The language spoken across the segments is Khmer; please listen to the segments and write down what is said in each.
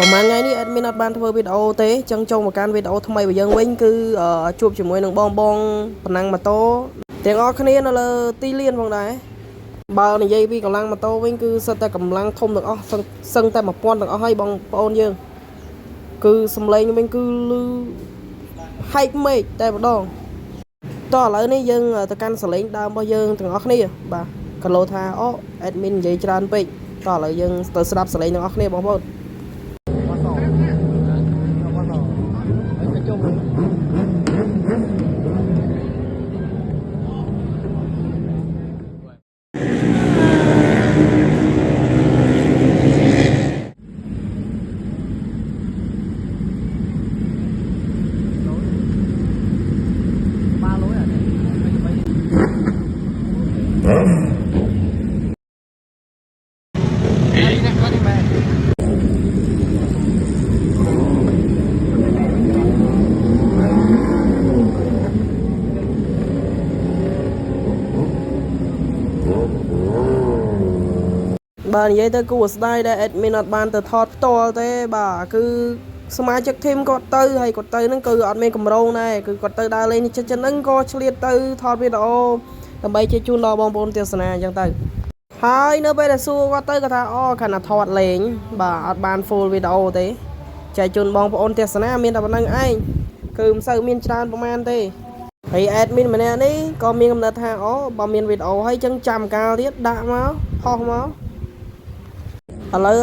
ประมาณไงนี่แอดมินอัดบ้านทำวิดีโอเต้จังจงมาการวิดีโอทำไมไปยังวิ่งคือจูบជាមួយនឹងបងប៉ុណ្ណឹងម៉ូតូទាំងអស់គ្នានៅលើទីលានផងដែរបើនិយាយពីកម្លាំងម៉ូតូវិញគឺសិតតែកម្លាំងធំទាំងអស់សឹងតែ1000ទាំងអស់ហើយបងប្អូនយើងគឺសំឡេងវិញគឺលឺហែកមេឃតែម្ដងតោះឥឡូវនេះយើងទៅកាន់សលេងដើមរបស់យើងទាំងអស់គ្នាបាទក៏លោថាអូអេដមីននិយាយច្រើនពេកតោះឥឡូវយើងទៅស្ដាប់សលេងទាំងអស់គ្នាបងប្អូនបាទនិយាយទៅគួរស្ដាយដែលអេដមីនអត់បានទៅថតផ្ទាល់ទេបាទគឺសមាជិកធីមគាត់ទៅហើយគាត់ទៅហ្នឹងគឺអត់មានកម្រងដែរគឺគាត់ទៅដើរលេងចិត្តហ្នឹងក៏ឆ្លៀតទៅថតវីដេអូដើម្បីជូនដល់បងប្អូនទស្សនាអញ្ចឹងទៅហើយនៅពេលដែលសួរគាត់ទៅគាត់ថាអូខណៈថតលេងបាទអត់បាន full វីដេអូទេចែកជូនបងប្អូនទស្សនាមានតែប៉ុណ្្នឹងឯងគឺមិនសូវមានច្រើនប្រហែលទេហើយអេដមីនម្នាក់នេះក៏មានកំណត់ថាអូបើមានវីដេអូហើយចឹងចាំកាលទៀតដាក់មកផុសមកឥឡូវ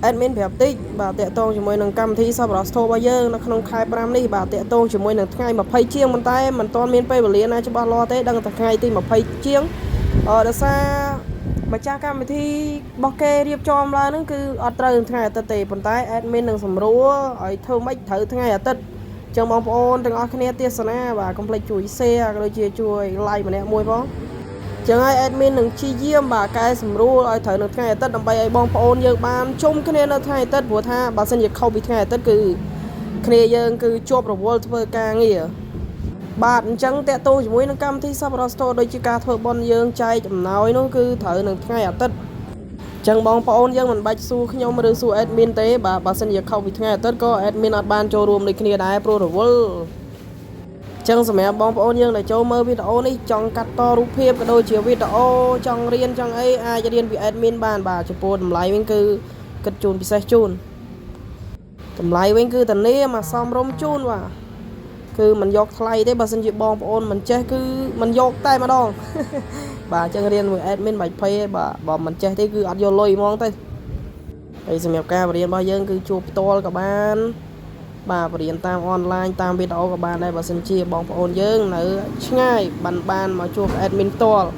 អេដមីនប្រាប់តិចបាទតាក់ទងជាមួយនឹងកម្មវិធីសប្បុរសធម៌របស់យើងនៅក្នុងខែ5នេះបាទតាក់ទងជាមួយនឹងថ្ងៃ20ជាងប៉ុន្តែមិនទាន់មានពេលវេលាណាច្បាស់លាស់ទេដឹងតែថ្ងៃទី20ជាងដោយសារម្ចាស់កម្មវិធីរបស់គេរៀបចំឡើងហ្នឹងគឺអត់ត្រូវថ្ងៃអាទិត្យទេប៉ុន្តែអេដមីននឹងសម្រួលឲ្យធ្វើម៉េចត្រូវថ្ងៃអាទិត្យចឹងបងប្អូនទាំងអស់គ្នាទស្សនាបាទកុំភ្លេចជួយ share ក៏ដូចជាជួយ like ម្នាក់មួយផងចឹងហើយអេដមីននឹងព្យាយាមបាទកែសម្រួលឲ្យត្រូវនៅថ្ងៃអាទិត្យដើម្បីឲ្យបងប្អូនយើងបានជុំគ្នានៅថ្ងៃអាទិត្យព្រោះថាបើសិនជាខុសពីថ្ងៃអាទិត្យគឺគ្នាយើងគឺជាប់រវល់ធ្វើការងារបាទអញ្ចឹងតាក់ទងជាមួយនឹងកម្មវិធីសប្បុរសធម៌ដូចជាការធ្វើបុណ្យយើងចែកអំណោយនោះគឺត្រូវនៅថ្ងៃអាទិត្យចឹងបងប្អូនយើងមិនបាច់សួរខ្ញុំឬសួរអេដមីនទេបាទបើសិនជាខុសពីថ្ងៃអាទិត្យក៏អេដមីនអត់បានចូលរួមដូចគ្នាដែរព្រោះរវល់ចឹងសម្រាប់បងប្អូនយើងដែលចូលមើលវីដេអូនេះចង់កាត់តរូបភាពក៏ដូចជាវីដេអូចង់រៀនចង់អីអាចរៀនពីអេដមីនបានបាទចំពោះតម្លៃវិញគឺគិតជូនពិសេសជូនតម្លៃវិញគឺតានាមកសំរុំជូនបាទគឺមិនយកថ្លៃទេបើសិនជាបងប្អូនមិនចេះគឺមិនយកតែម្ដងបាទចឹងរៀនមួយអេដមីនបាច់ភ័យទេបាទបើមិនចេះទេគឺអត់យកលុយហ្មងទៅហើយសម្រាប់ការបរៀនរបស់យើងគឺជួបផ្ទាល់ក៏បានបាទបរៀនតាមអនឡាញតាមវីដេអូក៏បានដែរបើសិនជាបងប្អូនយើងនៅឆ្ងាយបានមកជួបអេដមីនផ្ទាល់